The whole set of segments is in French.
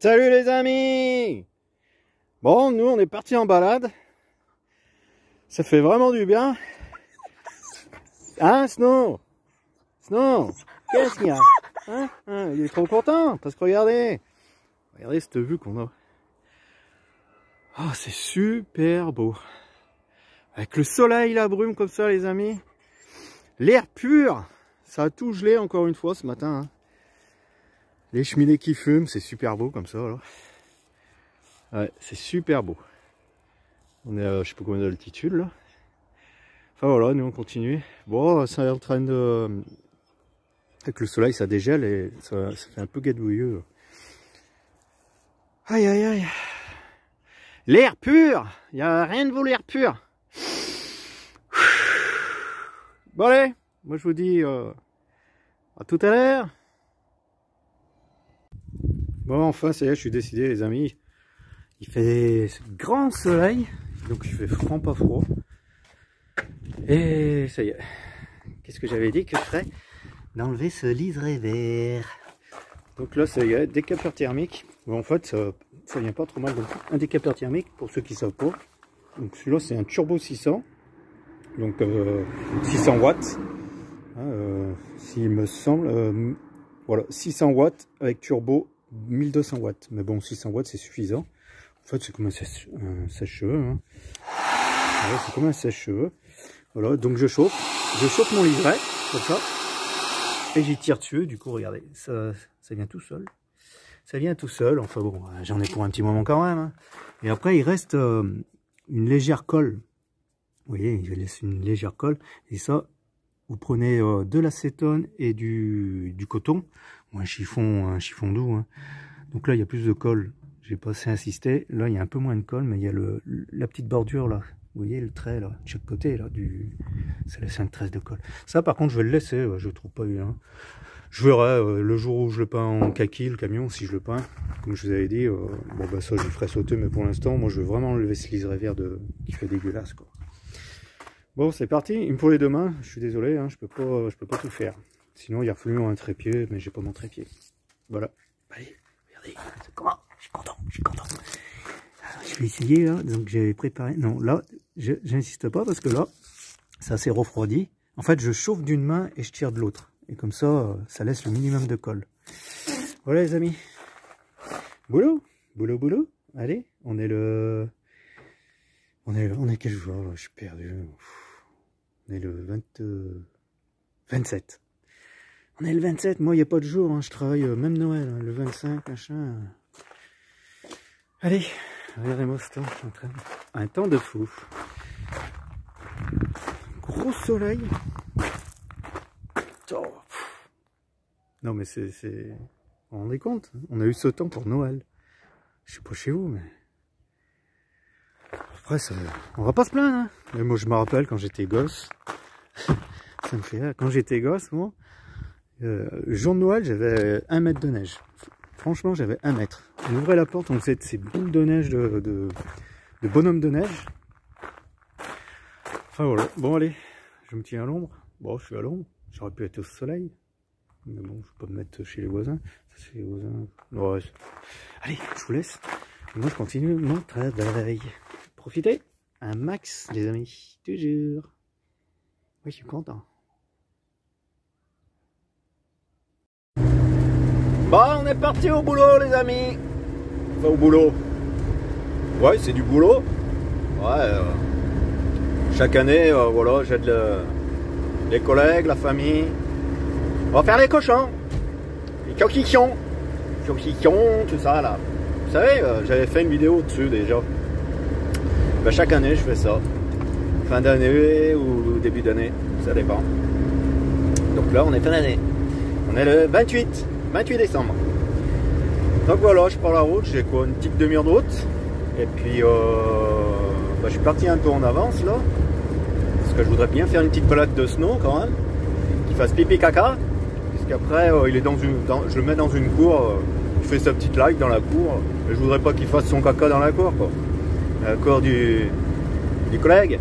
Salut les amis! Bon, nous on est parti en balade. Ça fait vraiment du bien. Hein, Snow? Snow, qu'est-ce qu'il y a? Hein, il est trop content parce que regardez cette vue qu'on a. Oh, c'est super beau. Avec le soleil, la brume comme ça, les amis. L'air pur. Ça a tout gelé encore une fois ce matin. Hein. Les cheminées qui fument, c'est super beau comme ça. Là. Ouais, c'est super beau. On est à je sais pas combien d'altitude là. Enfin voilà, nous on continue. Bon, ça est en train de... Avec le soleil, ça dégèle et ça fait un peu gadouilleux. Aïe aïe aïe. L'air pur. Il n'y a rien de beau l'air pur. Bon allez, moi je vous dis à tout à l'heure. Bon, enfin, ça y est, je suis décidé, les amis. Il fait grand soleil, donc il fait franc pas froid. Et ça y est. Qu'est-ce que j'avais dit que je ferais? D'enlever ce liseré vert. Donc là, ça y est, décapeur thermique. Bon, en fait, ça vient pas trop mal. Donc, un décapeur thermique, pour ceux qui savent pas. Donc celui-là, c'est un turbo 600. Donc 600 watts. Hein, s'il me semble. Voilà, 600 watts avec turbo. 1200 watts, mais bon 600 watts c'est suffisant. En fait c'est comme un sèche-cheveux. Hein. Voilà, c'est comme un sèche-cheveux. Voilà, donc je chauffe mon liseré comme ça, et j'y tire dessus. Du coup regardez, ça vient tout seul. Ça vient tout seul. Enfin bon, j'en ai pour un petit moment quand même. Hein. Et après il reste une légère colle. Vous voyez, il laisse une légère colle. Et ça, vous prenez de l'acétone et du coton. Un chiffon doux. Hein. Donc là, il y a plus de colle. J'ai pas assez insisté. Là, il y a un peu moins de colle, mais il y a la petite bordure là. Vous voyez le trait là, de chaque côté là, ça laisse un trait de colle. Ça, par contre, je vais le laisser. Je trouve pas bien. Je verrai le jour où je le peins en kaki, le camion, si je le peins. Comme je vous avais dit, bon bah ça, je le ferai sauter, mais pour l'instant, moi, je veux vraiment enlever ce liseré vert qui fait dégueulasse quoi. Bon, c'est parti. Il me faut les deux mains. Je suis désolé, hein, je peux pas tout faire. Sinon, il a fallu un trépied, mais j'ai pas mon trépied. Voilà. Allez, regardez. Comment? Je suis content, je suis content. Alors, je vais essayer, là. Donc, j'ai préparé... Non, là, j'insiste pas parce que là, ça s'est refroidi. En fait, je chauffe d'une main et je tire de l'autre. Et comme ça, ça laisse le minimum de colle. Voilà, les amis. Boulot, boulot, boulot. Allez, on est quel jour, là? Je suis perdu. On est le 27. On est le 27, moi il n'y a pas de jour, hein. Je travaille même Noël, hein, le 25, machin. Allez, regardez-moi ce temps, je suis en train de... Un temps de fou. Gros soleil. Oh. Non mais c'est... Vous vous rendez compte? On a eu ce temps pour Noël. Je sais pas chez vous, mais... Après, on va pas se plaindre. Hein. Mais moi je me rappelle quand j'étais gosse. Ça me fait rire. Quand j'étais gosse, moi... le jour de Noël, j'avais 1 mètre de neige. Franchement, j'avais 1 mètre. On ouvrait la porte, on faisait ces boules de neige de bonhomme de neige. Enfin voilà. Bon, allez, je me tiens à l'ombre. Bon, je suis à l'ombre. J'aurais pu être au soleil. Mais bon, je vais pas me mettre chez les voisins. Ça, c'est les voisins. Ouais. Allez, je vous laisse. Moi, je continue mon travail. Profitez un max, les amis. Toujours. Oui, je suis content. Bon, on est parti au boulot, les amis. Enfin, au boulot. Ouais, c'est du boulot. Ouais. Chaque année, voilà, j'aide les collègues, la famille. On va faire les cochons. Les coquillons. Coquillons, tout ça, là. Vous savez, j'avais fait une vidéo dessus, déjà. Ben, chaque année, je fais ça. Fin d'année ou début d'année, ça dépend. Donc là, on est fin d'année. On est le 28 décembre. Donc voilà, je prends la route, j'ai quoi, une petite demi-heure de route. Et puis je suis parti un peu en avance là. Parce que je voudrais bien faire une petite balade de Snow quand même. Qu'il fasse pipi caca. Puisqu'après il est je le mets dans une cour. Il fait sa petite live dans la cour. Et je voudrais pas qu'il fasse son caca dans la cour quoi. La cour du collègue.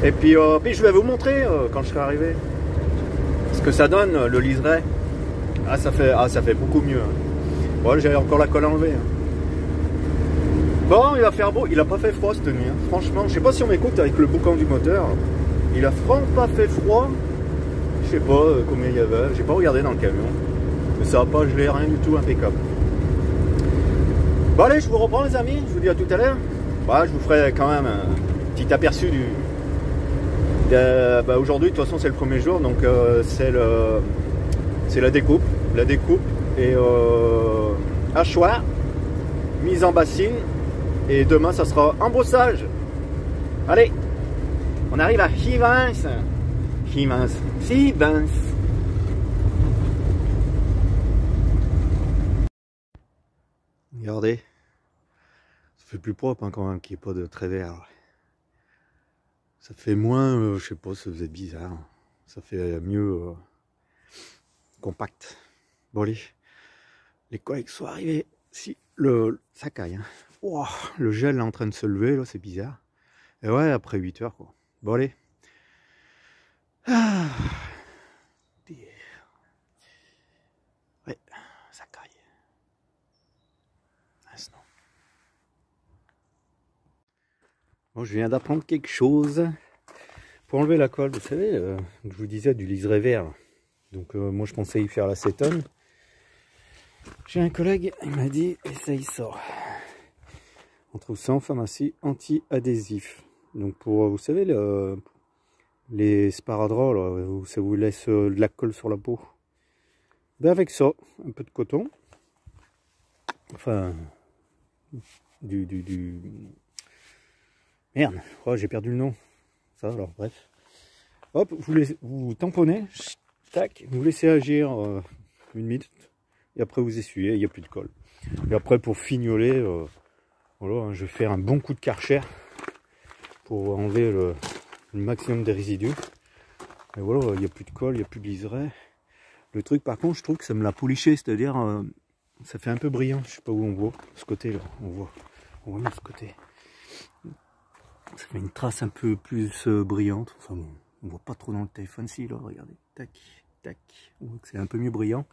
Et puis je vais vous montrer quand je serai arrivé. Ce que ça donne le liseré. Ça fait beaucoup mieux. Hein. Bon, j'ai encore la colle enlevée. Hein. Bon, il va faire beau. Il a pas fait froid cette nuit. Hein. Franchement, je sais pas si on m'écoute avec le boucan du moteur. Il a franchement pas fait froid. Je sais pas combien il y avait. J'ai pas regardé dans le camion. Mais ça va pas gelé, rien du tout, impeccable. Bon allez, je vous reprends les amis. Je vous dis à tout à l'heure. Bah, je vous ferai quand même un petit aperçu du... Bah, aujourd'hui, de toute façon, c'est le premier jour. Donc, c'est la découpe. La découpe et hachoir, mise en bassine. Et demain, ça sera embossage. Allez, on arrive à Sivins. Regardez, ça fait plus propre hein, quand même qu'il n'y ait pas de trait vert. Ça fait moins, je sais pas, ça faisait bizarre. Ça fait mieux compact. Bon allez, les collègues sont arrivés. Si ça caille. Hein. Wow, le gel est en train de se lever là, c'est bizarre. Et ouais, après 8 heures quoi. Bon allez. Ah. Ouais, ça caille. Maintenant. Bon, je viens d'apprendre quelque chose. Pour enlever la colle, vous savez, je vous disais du liseré vert. Donc moi je pensais y faire l'acétone. J'ai un collègue, il m'a dit, essaye ça. On trouve ça en pharmacie anti-adhésif. Donc pour, vous savez, les sparadraps, là, où ça vous laisse de la colle sur la peau. Ben avec ça, un peu de coton. Enfin, Merde, oh, j'ai perdu le nom. Ça alors, bref. Hop, vous tamponnez, tac, vous laissez agir 1 minute. Et après vous essuyez, il n'y a plus de colle. Et après pour fignoler, voilà, hein, je vais faire un bon coup de Karcher pour enlever le maximum des résidus. Et voilà, il n'y a plus de colle, il n'y a plus de liseré. Le truc par contre, je trouve que ça me l'a poliché, c'est-à-dire ça fait un peu brillant. Je sais pas où on voit, ce côté là, on voit de ce côté. Ça fait une trace un peu plus brillante. Enfin bon, on voit pas trop dans le téléphone si là, regardez, tac, tac. On voit que c'est un peu mieux brillant.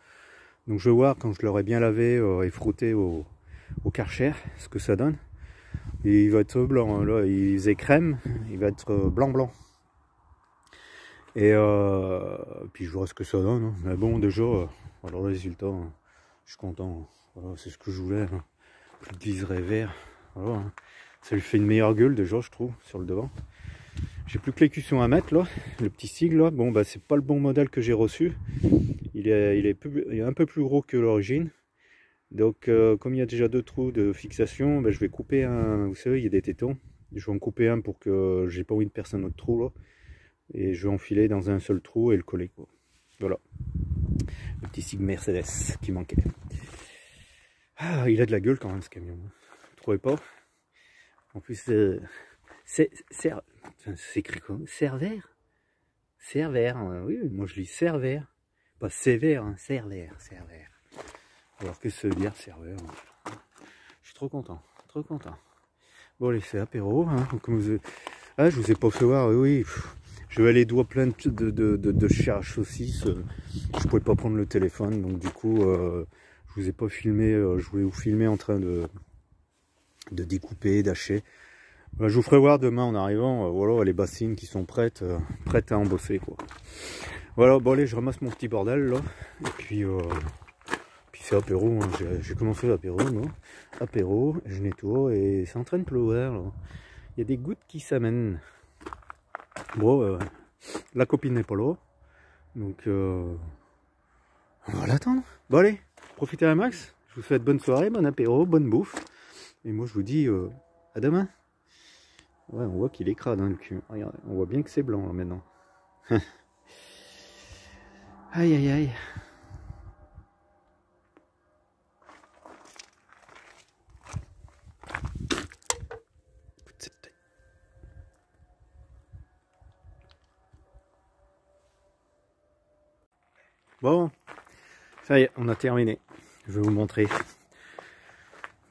Donc je vais voir quand je l'aurai bien lavé et frotté au Karcher ce que ça donne. Et il va être blanc, hein. Là il faisait crème, il va être blanc. Et puis je verrai ce que ça donne. Hein. Mais bon déjà, alors le résultat, hein, je suis content. Voilà, c'est ce que je voulais. Hein. Plus de liseré vert. Voilà, hein. Ça lui fait une meilleure gueule déjà je trouve sur le devant. J'ai plus que l'écusson à mettre là, le petit sigle là. Bon bah c'est pas le bon modèle que j'ai reçu. Il est un peu plus gros que l'origine. Donc comme il y a déjà 2 trous de fixation, bah, je vais couper un. Vous savez il y a des tétons. Je vais en couper un pour que j'ai pas envie de percer un autre trou là. Et je vais enfiler dans un seul trou et le coller quoi. Voilà. Le petit sigle Mercedes qui manquait. Ah il a de la gueule quand même ce camion. Vous trouvez pas? En plus c'est écrit comme Cervère. Cervère, oui, moi je lis Cervère. Pas sévère, hein, Cervère. Alors que ça veut dire Cervère. Je suis trop content, trop content. Bon allez, c'est apéro, hein, comme vous... Ah, je vous ai pas fait voir, oui. J'avais les doigts pleins de chair à saucisse. Je pouvais pas prendre le téléphone, donc du coup, je vous ai pas filmé. Je voulais vous filmer en train de découper, d'hacher. Je vous ferai voir demain en arrivant, voilà, les bassines qui sont prêtes à embosser quoi. Voilà, bon allez, je ramasse mon petit bordel là, et puis c'est apéro, hein. J'ai commencé l'apéro, moi. Apéro, je nettoie et c'est en train de pleuvoir là. Il y a des gouttes qui s'amènent. Bon, la copine n'est pas là, donc on va l'attendre. Bon allez, profitez un max, je vous souhaite bonne soirée, bon apéro, bonne bouffe, et moi je vous dis à demain. Ouais, on voit qu'il est crade hein, le cul. Regardez, on voit bien que c'est blanc là maintenant. Aïe aïe aïe. Bon, ça y est, on a terminé. Je vais vous montrer.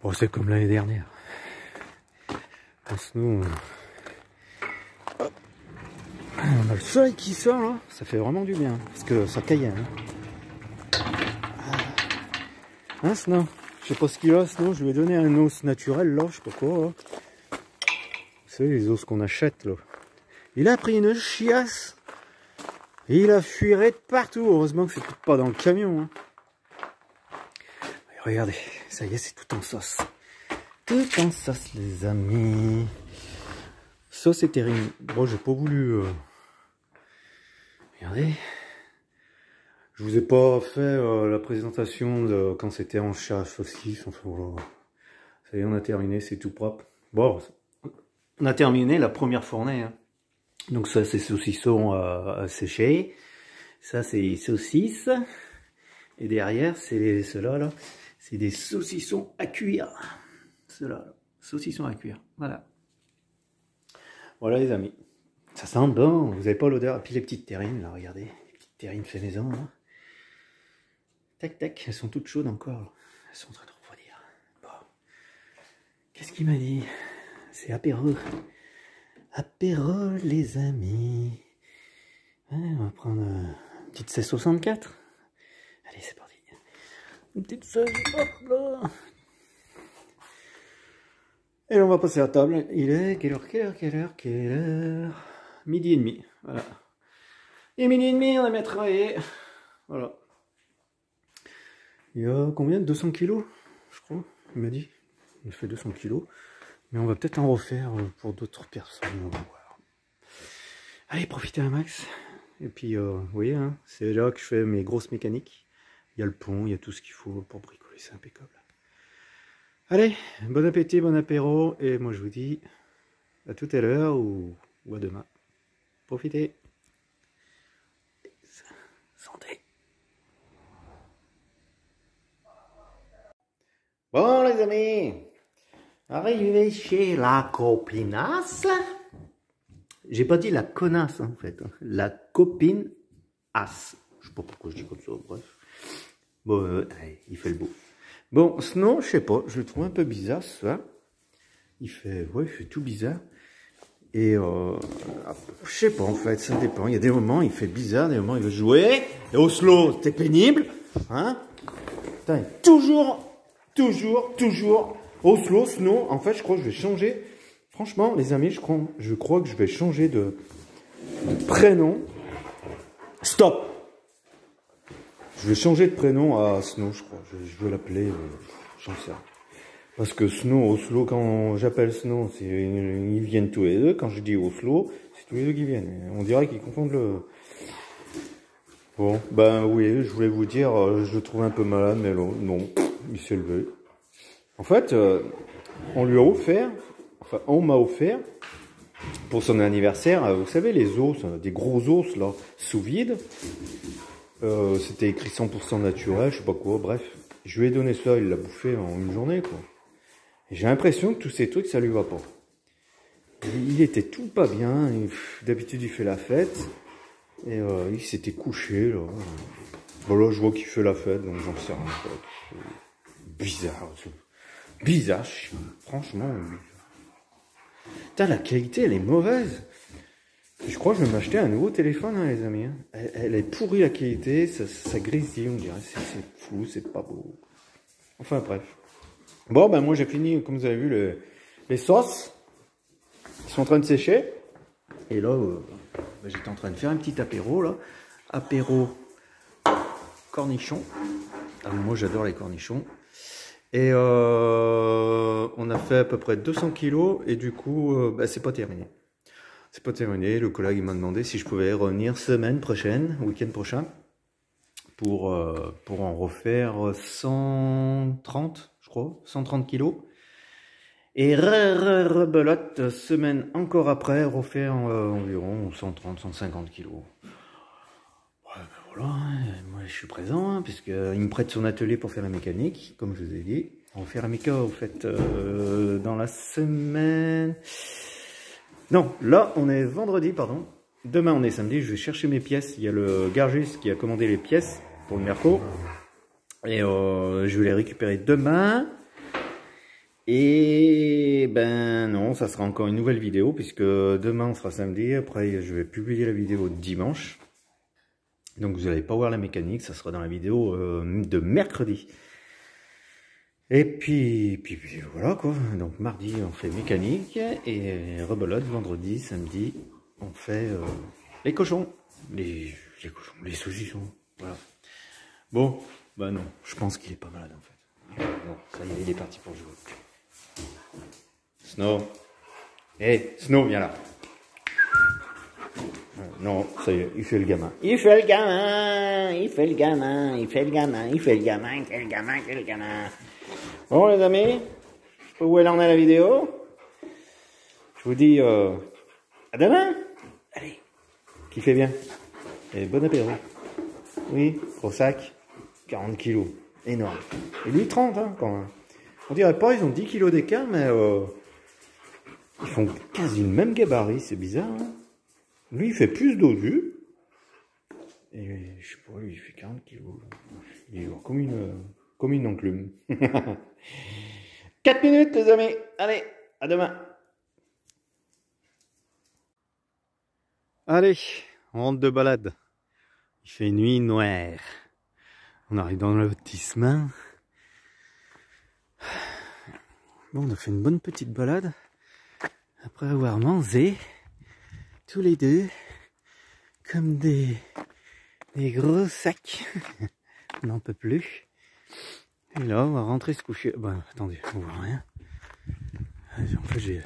Bon, c'est comme l'année dernière. Nous, on a le soleil qui sort là, ça fait vraiment du bien parce que ça caillait. Hein, sinon. Je sais pas ce qu'il a, sinon je lui ai donné un os naturel là, je sais pas quoi. Là. Vous savez les os qu'on achète là. Il a pris une chiasse. Et il a fuiré de partout. Heureusement que c'est pas dans le camion. Hein. Et regardez, ça y est, c'est tout en sauce. Tout en sauce les amis. Sauce et terrine. Bon, j'ai pas voulu... Regardez. Je vous ai pas fait la présentation de quand c'était en chat saucisse. Enfin voilà. Ça y est, on a terminé, c'est tout propre. Bon, on a terminé la première fournée. Hein. Donc ça, c'est saucissons à sécher. Ça, c'est les saucisses. Et derrière, c'est ceux-là, là. C'est des saucissons à cuire. Ceux-là, là. Saucissons à cuire. Voilà. Voilà les amis. Ça sent bon. Vous n'avez pas l'odeur. Et puis les petites terrines, là, regardez. Les petites terrines fait maison, là. Tac, tac. Elles sont toutes chaudes encore. Là. Elles sont en train de refroidir. Bon. Qu'est-ce qu'il m'a dit? C'est apéro. Apéro, les amis. Ouais, on va prendre une petite 1664. Allez, c'est parti. Une petite 16, hop là. Et on va passer à table. Il est quelle heure? Midi et demi. Voilà. Et midi et demi, on a mis à travailler. Voilà. Il y a combien? 200 kilos, je crois. Il m'a dit. Il fait 200 kilos. Mais on va peut-être en refaire pour d'autres personnes. On va voir. Allez, profitez un max. Et puis, vous voyez, hein, c'est là que je fais mes grosses mécaniques. Il y a le pont, il y a tout ce qu'il faut pour bricoler, c'est impeccable. Allez, bon appétit, bon apéro. Et moi, je vous dis à tout à l'heure ou à demain. Profitez. Santé. Bon, les amis. Arrivé chez la copinasse. J'ai pas dit la connasse en fait. La copine as. Je sais pas pourquoi je dis comme ça, bref. Bon, il fait le beau. Bon, sinon, je sais pas, je le trouve un peu bizarre ce soir. Il fait tout bizarre. Et je sais pas en fait, ça dépend. Il y a des moments, il fait bizarre, des moments, il veut jouer. Et Oslo, c'était pénible. Hein? Putain, toujours. Oslo, sinon, en fait, je crois que je vais changer. Franchement, les amis, je crois que je vais changer de prénom. Stop! Je vais changer de prénom à Snow, je crois. Je vais l'appeler, j'en sais rien. Parce que Snow, Oslo, quand j'appelle Snow, ils viennent tous les deux. Quand je dis Oslo, c'est tous les deux qui viennent. On dirait qu'ils confondent le... Bon, ben oui, je voulais vous dire, je le trouve un peu malade, mais non, il s'est levé. En fait, on lui a offert, enfin, on m'a offert, pour son anniversaire, vous savez, les os, des gros os, là, sous vide. C'était écrit 100% naturel, je sais pas quoi, bref. Je lui ai donné ça, il l'a bouffé en une journée, quoi. Et j'ai l'impression que tous ces trucs, ça lui va pas. Il était tout pas bien, d'habitude il fait la fête, et il s'était couché, là. Bon là, je vois qu'il fait la fête, donc j'en sais rien. Bizarre, franchement, bizarre. Putain, la qualité, elle est mauvaise. Je crois que je vais m'acheter un nouveau téléphone, hein, les amis. Hein. Elle est pourrie, la qualité, ça grésille, on dirait. C'est fou, c'est pas beau. Enfin, bref. Bon, ben moi, j'ai fini, comme vous avez vu, les sauces. Ils sont en train de sécher. Et là, ben, j'étais en train de faire un petit apéro, là. Apéro cornichons. Ah, moi, j'adore les cornichons. Et on a fait à peu près 200 kilos. Et du coup, ben, c'est pas terminé. C'est pas terminé, le collègue m'a demandé si je pouvais revenir semaine prochaine, week-end prochain, pour en refaire 130, je crois, 130 kilos. Et rebelote, semaine encore après, refaire environ 130, 150 kilos. Ouais, ben voilà, moi je suis présent, hein, puisqu'il me prête son atelier pour faire la mécanique, comme je vous ai dit. On va faire la méca, au fait, dans la semaine... Non, là, on est vendredi, pardon. Demain, on est samedi. Je vais chercher mes pièces. Il y a le garagiste qui a commandé les pièces pour le Merco. Et je vais les récupérer demain. Et ben non, ça sera encore une nouvelle vidéo. Puisque demain, on sera samedi. Après, je vais publier la vidéo dimanche. Donc, vous n'allez pas voir la mécanique. Ça sera dans la vidéo de mercredi. Et puis voilà quoi. Donc mardi on fait mécanique et rebelote. Vendredi, samedi on fait les cochons, les cochons, les saucissons. Voilà. Bon, bah non, je pense qu'il est pas malade en fait. Bon, ça y est, il est parti pour jouer. Snow, hey, Snow, viens là. Non, ça y est, il fait le gamin. Il fait le gamin, il fait le gamin, il fait le gamin, il fait le gamin, il fait le gamin, il fait le gamin. Bon les amis, je sais pas où elle en est la vidéo. Je vous dis à demain. Allez, kiffez bien. Et bon apéro. Oui, gros sac, 40 kilos, énorme. Et lui 30 hein, quand même. On dirait pas, ils ont 10 kilos d'écart, mais ils font quasi le même gabarit, c'est bizarre. Hein. Lui, il fait plus d'obus. Et je sais pas, lui, il fait 40 kilos. Il est lourd comme une enclume. 4 minutes, les amis. Allez, à demain. Allez, on rentre de balade. Il fait nuit noire. On arrive dans le lotissement. Bon, on a fait une bonne petite balade. Après avoir mangé, tous les deux, comme des gros sacs. On n'en peut plus. Et là, on va rentrer se coucher. Bah, attendez, on voit rien. En fait, il y a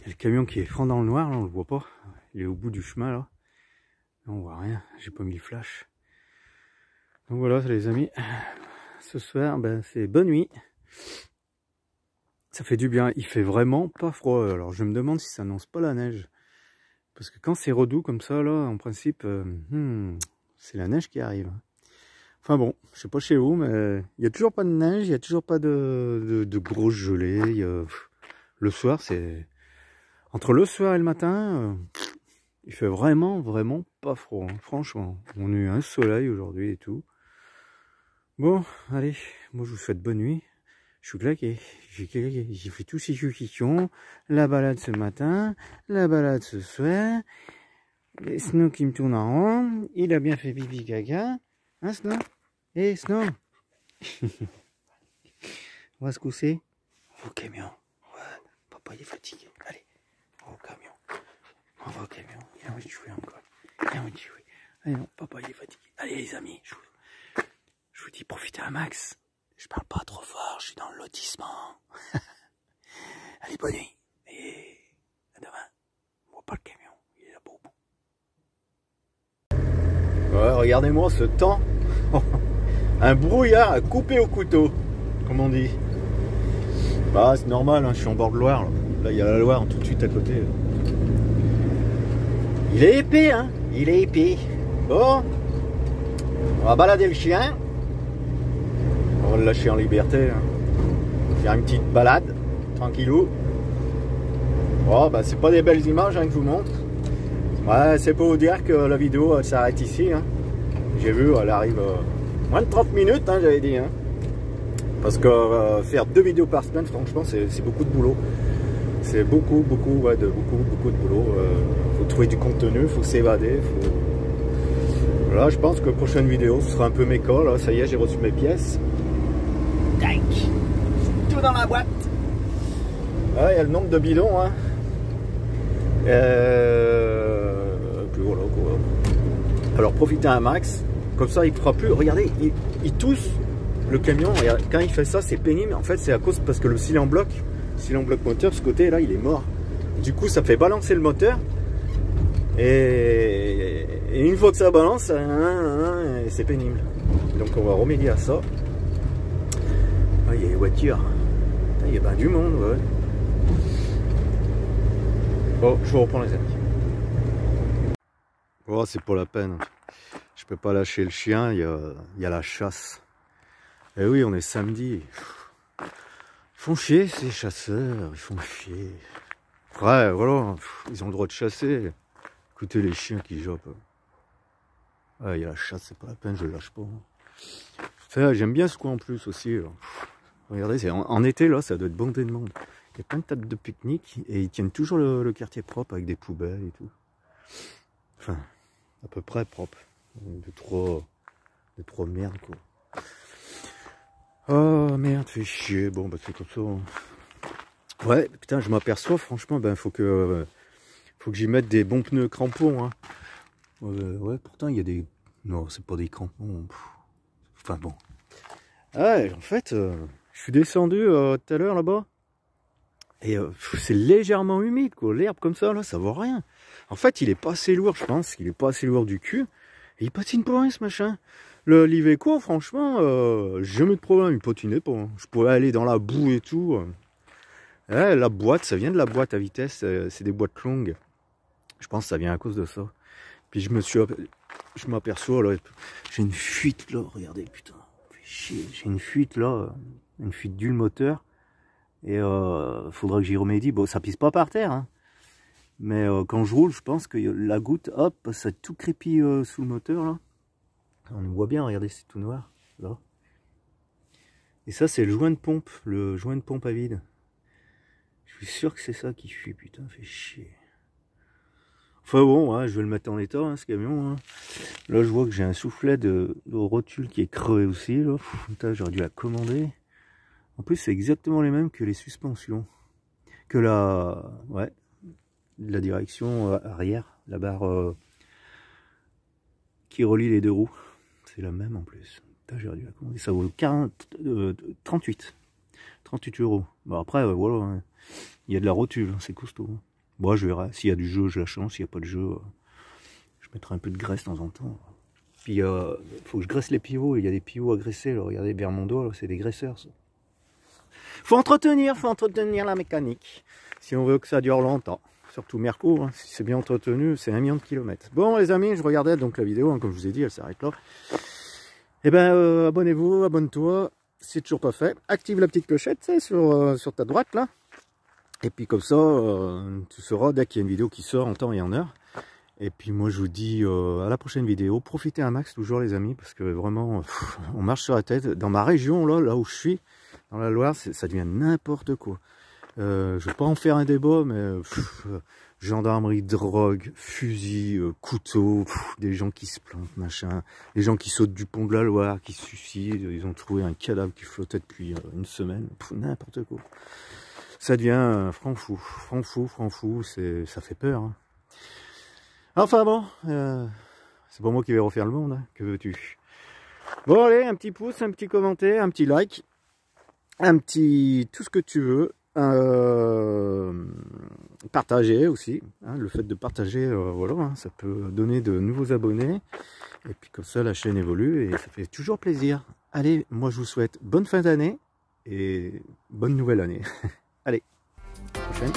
le camion qui est franc dans le noir, là, on le voit pas. Il est au bout du chemin, là. On voit rien, j'ai pas mis le flash. Donc voilà, les amis. Ce soir, ben, c'est bonne nuit. Ça fait du bien. Il fait vraiment pas froid. Alors, je me demande si ça annonce pas la neige. Parce que quand c'est redoux comme ça, là, en principe, c'est la neige qui arrive. Enfin bon, je sais pas chez vous, mais il y a toujours pas de neige, il y a toujours pas de grosses gelées. Le soir, c'est... Entre le soir et le matin, il fait vraiment pas froid. Hein. Franchement, on a eu un soleil aujourd'hui et tout. Bon, allez, moi je vous souhaite bonne nuit. Je suis claqué. J'ai fait tous ces questions. La balade ce matin, la balade ce soir. Et Snow qui me tourne en rond. Il a bien fait pipi caca. Hein Snow? Eh Snow? On va se coucher. Au camion. Ouais, papa il est fatigué. Allez, au camion. On va au camion. Il a envie de jouer encore. Il a envie de jouer. Allez non, papa il est fatigué. Allez les amis, je vous dis profitez un max. Je parle pas trop fort, je suis dans le lotissement. Allez, bonne nuit. Et à demain. On voit pas le camion, il est là-bas au bout. Ouais, regardez-moi ce temps. Un brouillard à couper au couteau, comme on dit. Bah, c'est normal, hein, je suis en bord de Loire. Là, il y a la Loire tout de suite à côté. Là. Il est épais, hein. Il est épais. Bon. On va balader le chien. On va le lâcher en liberté. Hein. Faire une petite balade, tranquillou. Oh, bah, c'est pas des belles images hein, que je vous montre. Ouais, c'est pour vous dire que la vidéo elle s'arrête ici. Hein. J'ai vu, elle arrive moins de 30 minutes, hein, j'avais dit. Hein. Parce que faire 2 vidéos par semaine, franchement, c'est beaucoup de boulot. C'est beaucoup de boulot. Faut trouver du contenu, faut s'évader. Là, je pense que la prochaine vidéo, ce sera un peu méca. Là, ça y est, j'ai reçu mes pièces. Tac, tout dans la boîte. Ah, il y a le nombre de bidons. Hein. Puis voilà quoi. Alors profitez un max. Comme ça, il ne fera plus. Regardez, il tousse le camion. Regarde, quand il fait ça, c'est pénible. En fait, c'est à cause parce que le cylindre bloc moteur, ce côté-là, il est mort. Du coup, ça fait balancer le moteur. Et une fois que ça balance, c'est pénible. Donc on va remédier à ça. Ah, il y a les voitures. Il y a bien du monde, ouais. Bon, je vous reprends les amis. Oh, c'est pas la peine. Je peux pas lâcher le chien, il y a la chasse. Et oui, on est samedi. Ils font chier ces chasseurs, ils font chier. Ouais, voilà, ils ont le droit de chasser. Écoutez les chiens qui jappent. Ah, il y a la chasse, c'est pas la peine, je le lâche pas. Enfin, j'aime bien ce coin en plus aussi. Là. Regardez, en été, là, ça doit être bondé de monde. Il y a plein de tables de pique-nique et ils tiennent toujours le quartier propre avec des poubelles et tout. Enfin, à peu près propre. De trop merde, quoi. Oh merde, fait chier. Bon, bah c'est comme ça. Ouais, putain, je m'aperçois, franchement, ben faut que j'y mette des bons pneus crampons. Hein. Ouais, pourtant, il y a des... Non, c'est pas des crampons. Enfin bon. Ouais, en fait, je suis descendu tout à l'heure là-bas. Et c'est légèrement humide, quoi. L'herbe comme ça, là, ça vaut rien. En fait, il est pas assez lourd, je pense. Il est pas assez lourd du cul. Et il patine pas rien, ce machin. Le l'Iveco, franchement, jamais de problème. Il patinait pas. Hein. Je pouvais aller dans la boue et tout. Ouais, la boîte, ça vient de la boîte à vitesse. C'est des boîtes longues. Je pense que ça vient à cause de ça. Puis je m'aperçois, là, j'ai une fuite, là. Regardez, putain. J'ai une fuite, là. Une fuite d'huile moteur. Et faudra que j'y remédie. Bon, ça pisse pas par terre, hein. Mais quand je roule, je pense que la goutte, hop, ça tout crépit sous le moteur, là. On voit bien, regardez, c'est tout noir, là. Et ça, c'est le joint de pompe à vide. Je suis sûr que c'est ça qui fuit, putain, fait chier. Enfin bon, hein, je vais le mettre en état, hein, ce camion. Hein. Là, je vois que j'ai un soufflet de rotule qui est crevé aussi, là. Putain, j'aurais dû la commander. En plus, c'est exactement les mêmes que les suspensions. Que ouais, la direction arrière, la barre qui relie les deux roues. C'est la même en plus. J'aurais dû la commander. Ça vaut 38 €. Bon, après, voilà. Hein. Il y a de la rotule, hein, c'est costaud. Hein. Bon, je verrai. S'il y a du jeu, je la change. S'il n'y a pas de jeu, je mettrai un peu de graisse de temps en temps. Puis, il faut que je graisse les pivots. Il y a des pivots à graisser. Là. Regardez, vers mon doigt, c'est des graisseurs. Ça. Faut entretenir la mécanique. Si on veut que ça dure longtemps. Surtout Merco, hein, si c'est bien entretenu, c'est 1 million de kilomètres. Bon les amis, je regardais donc la vidéo, hein, comme je vous ai dit, elle s'arrête là. Et ben abonnez-vous, abonne-toi, si c'est toujours pas fait. Active la petite clochette sur ta droite là. Et puis comme ça, tu sauras dès qu'il y a une vidéo qui sort en temps et en heure. Et puis moi je vous dis à la prochaine vidéo. Profitez un max toujours les amis, parce que vraiment, on marche sur la tête. Dans ma région, là où je suis, dans la Loire, ça devient n'importe quoi. Je vais pas en faire un débat, mais gendarmerie, drogue, fusil, couteau, des gens qui se plantent, machin, des gens qui sautent du pont de la Loire, qui se suicident, ils ont trouvé un cadavre qui flottait depuis une semaine, n'importe quoi. Ça devient franc fou, ça fait peur. Hein. Enfin bon, c'est pas moi qui vais refaire le monde, hein. Que veux-tu? Bon allez, un petit pouce, un petit commentaire, un petit like, un petit tout ce que tu veux. Partager aussi, hein, le fait de partager, voilà, hein, ça peut donner de nouveaux abonnés, et puis comme ça la chaîne évolue, et ça fait toujours plaisir. Allez, moi je vous souhaite bonne fin d'année, et bonne nouvelle année. Allez, à la prochaine.